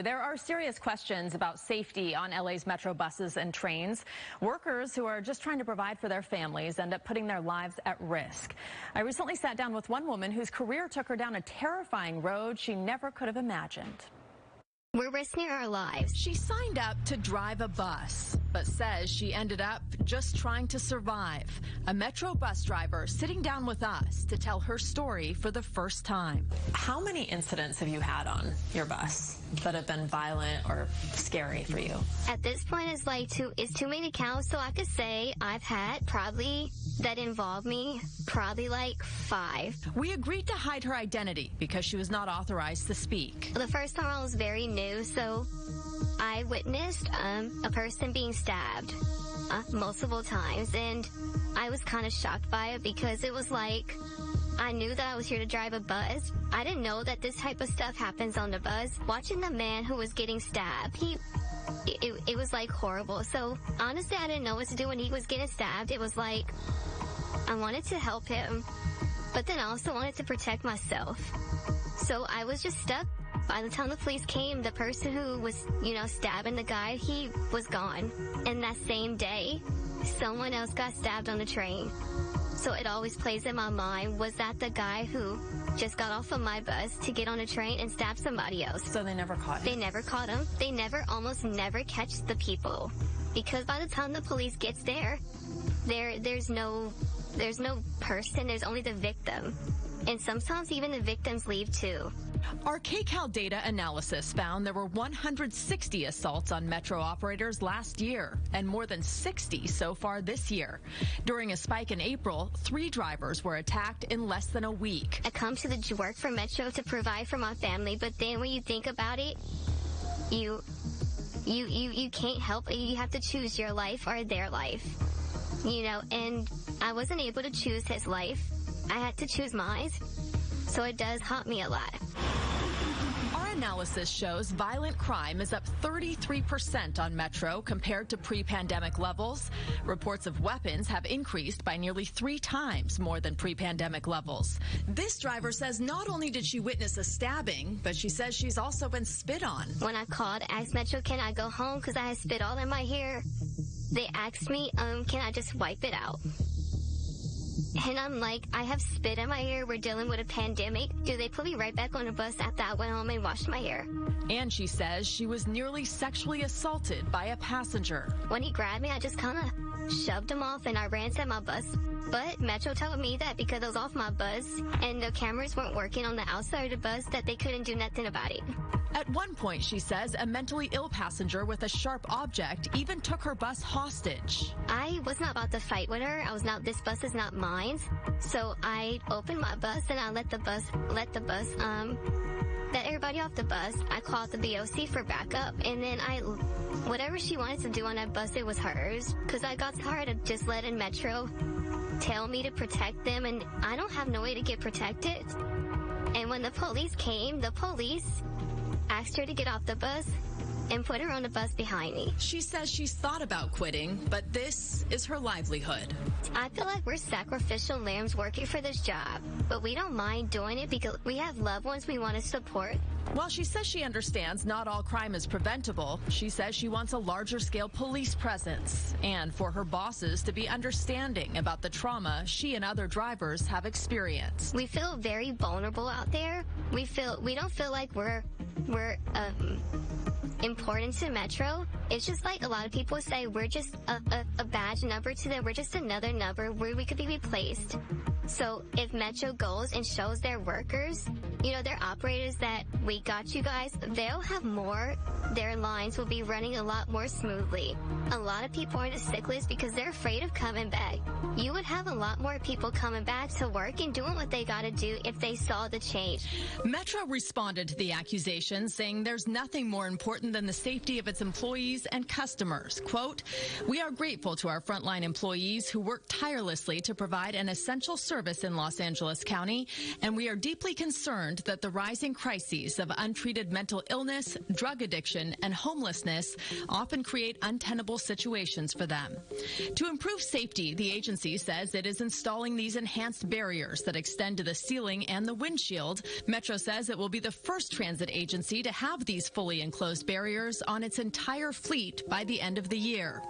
There are serious questions about safety on LA's metro buses and trains. Workers who are just trying to provide for their families end up putting their lives at risk. I recently sat down with one woman whose career took her down a terrifying road she never could have imagined. We're risking our lives. She signed up to drive a bus, but says she ended up just trying to survive. A metro bus driver sitting down with us to tell her story for the first time. How many incidents have you had on your bus that have been violent or scary for you? At this point, it's too many to count, so I could say I've had probably that involved me, probably like 5. We agreed to hide her identity because she was not authorized to speak. The first time I was very new, so I witnessed a person being stabbed multiple times, and I was kind of shocked by it because it was like I knew that I was here to drive a bus. I didn't know that this type of stuff happens on the bus. Watching the man who was getting stabbed, it was like horrible. So honestly, I didn't know what to do when he was getting stabbed. It was like I wanted to help him, but then I also wanted to protect myself. So I was just stuck. By the time the police came, the person who was, stabbing the guy, he was gone. And that same day, someone else got stabbed on the train. So it always plays in my mind, was that the guy who just got off of my bus to get on a train and stab somebody else? So they never caught him? They never caught him. They almost never catch the people. Because by the time the police gets there, there's no person, there's only the victim. And sometimes even the victims leave too. Our KCAL data analysis found there were 160 assaults on metro operators last year and more than 60 so far this year. During a spike in April, 3 drivers were attacked in less than a week. I come to the work for Metro to provide for my family, but then when you think about it, you can't help it. You have to choose your life or their life. And I wasn't able to choose his life. I had to choose mine. So it does haunt me a lot. Our analysis shows violent crime is up 33% on Metro compared to pre-pandemic levels. Reports of weapons have increased by nearly 3 times more than pre-pandemic levels. This driver says not only did she witness a stabbing, but she says she's also been spit on. When I called, asked Metro, can I go home because I had spit all in my hair? They asked me, can I just wipe it out? And I'm like, I have spit in my hair. We're dealing with a pandemic. Do they put me right back on the bus after I went home and washed my hair? And she says she was nearly sexually assaulted by a passenger. When he grabbed me, I just kind of shoved him off and I ran to my bus. But Metro told me that because I was off my bus and the cameras weren't working on the outside of the bus that they couldn't do nothing about it. At one point, she says, a mentally ill passenger with a sharp object even took her bus hostage. I was not about to fight with her. This bus is not mine. So I opened my bus and I let everybody off the bus. I called the BOC for backup, and then whatever she wanted to do on that bus, it was hers. Because I got tired of just letting Metro tell me to protect them, and I don't have no way to get protected. And when the police came, the police asked her to get off the bus and put her on the bus behind me. She says she's thought about quitting, but this is her livelihood. I feel like we're sacrificial lambs working for this job, but we don't mind doing it because we have loved ones we want to support. While she says she understands not all crime is preventable, she says she wants a larger scale police presence and for her bosses to be understanding about the trauma she and other drivers have experienced. We feel very vulnerable out there. We don't feel like we're important to Metro. It's just like a lot of people say we're just a badge number to them. We're just another number where we could be replaced. So if Metro goes and shows their workers, their operators that we got you guys, they'll have more. Their lines will be running a lot more smoothly. A lot of people are on the sick list because they're afraid of coming back. You would have a lot more people coming back to work and doing what they got to do if they saw the change. Metro responded to the accusation, saying there's nothing more important than the safety of its employees and customers. Quote, "We are grateful to our frontline employees who work tirelessly to provide an essential service in Los Angeles County, and we are deeply concerned concerned that the rising crises of untreated mental illness, drug addiction, and homelessness often create untenable situations for them. To improve safety, the agency says it is installing these enhanced barriers that extend to the ceiling and the windshield. Metro says it will be the first transit agency to have these fully enclosed barriers on its entire fleet by the end of the year.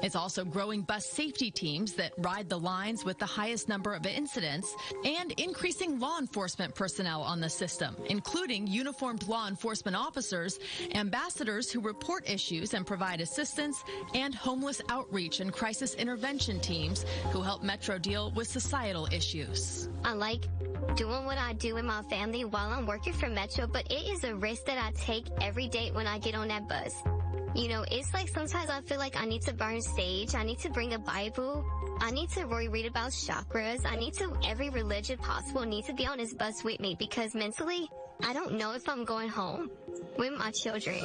It's also growing bus safety teams that ride the lines with the highest number of incidents and increasing law enforcement personnel on the system, including uniformed law enforcement officers, ambassadors who report issues and provide assistance, and homeless outreach and crisis intervention teams who help Metro deal with societal issues. I like doing what I do with my family while I'm working for Metro, but it is a risk that I take every day when I get on that bus. You know, it's like sometimes I feel like I need to burn sage. I need to bring a Bible. I need to really read about chakras. I need to, every religion possible need to be on this bus with me because mentally, I don't know if I'm going home with my children.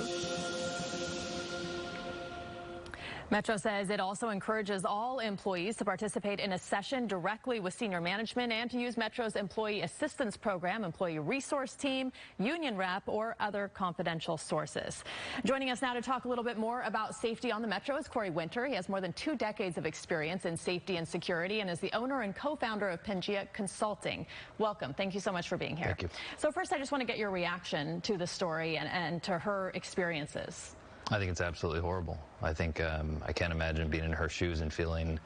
Metro says it also encourages all employees to participate in a session directly with senior management and to use Metro's employee assistance program, employee resource team, union rep, or other confidential sources. Joining us now to talk a little bit more about safety on the Metro is Corey Winter. He has more than 2 decades of experience in safety and security and is the owner and co-founder of Pangea Consulting. Welcome. Thank you so much for being here. Thank you. So first, I just want to get your reaction to the story and to her experiences. I think it's absolutely horrible. I think I can't imagine being in her shoes and feeling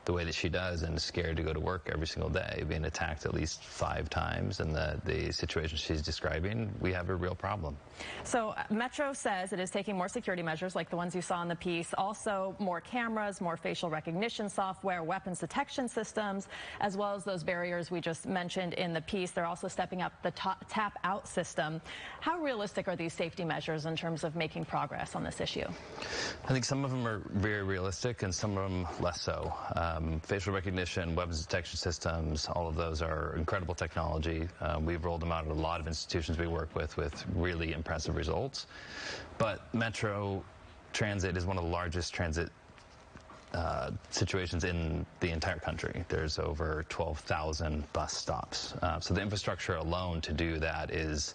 the way that she does and scared to go to work every single day, being attacked at least 5 times, and the situation she's describing, we have a real problem. So Metro says it is taking more security measures like the ones you saw in the piece, also more cameras, more facial recognition software, weapons detection systems, as well as those barriers we just mentioned in the piece. They're also stepping up the tap out system. How realistic are these safety measures in terms of making progress on this issue? I think some of them are very realistic and some of them less so. Facial recognition, weapons detection systems, all of those are incredible technology. We've rolled them out at a lot of institutions we work with really impressive results. But Metro Transit is one of the largest transit situations in the entire country. There's over 12,000 bus stops. So the infrastructure alone to do that is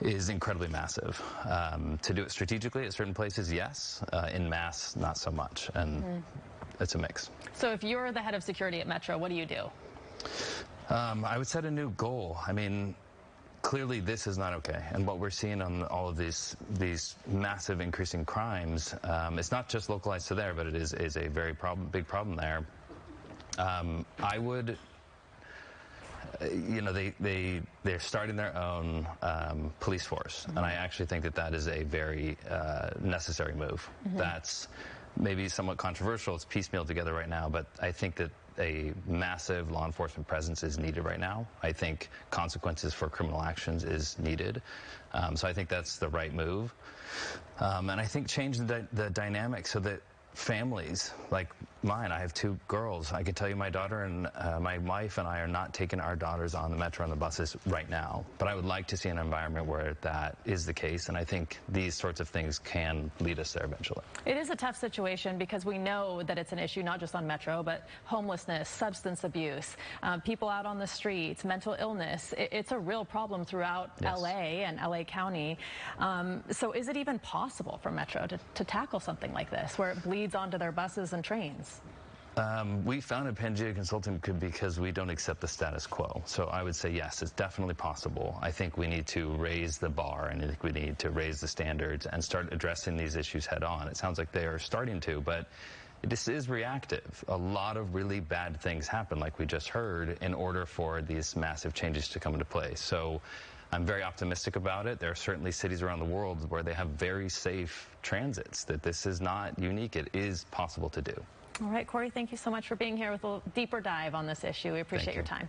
incredibly massive. To do it strategically at certain places, yes. In mass, not so much. And it's a mix. So if you're the head of security at Metro, what do you do? I would set a new goal. I mean, clearly this is not okay. And what we're seeing on all of these massive increasing crimes, it's not just localized to there, but it is a very big problem there. I would, you know, they're starting their own police force. And I actually think that is a very necessary move. That's maybe somewhat controversial. It's piecemeal together right now, but I think that a massive law enforcement presence is needed right now. I think consequences for criminal actions is needed. So I think that's the right move. And I think changing the dynamic so that families like mine, I have 2 girls. I can tell you my daughter and my wife and I are not taking our daughters on the Metro and the buses right now. But I would like to see an environment where that is the case, and I think these sorts of things can lead us there eventually. It is a tough situation because we know that it's an issue not just on Metro, but homelessness, substance abuse, people out on the streets, mental illness. It's a real problem throughout LA and LA County. So is it even possible for Metro to tackle something like this, where it bleeds onto their buses and trains? We founded Pangea Consulting because we don't accept the status quo. So I would say yes, it's definitely possible. I think we need to raise the bar, and I think we need to raise the standards and start addressing these issues head on. It sounds like they are starting to, but this is reactive. A lot of really bad things happen, like we just heard, in order for these massive changes to come into place. So I'm very optimistic about it. There are certainly cities around the world where they have very safe transits, that this is not unique. It is possible to do. All right, Corey, thank you so much for being here with a deeper dive on this issue. We appreciate your time.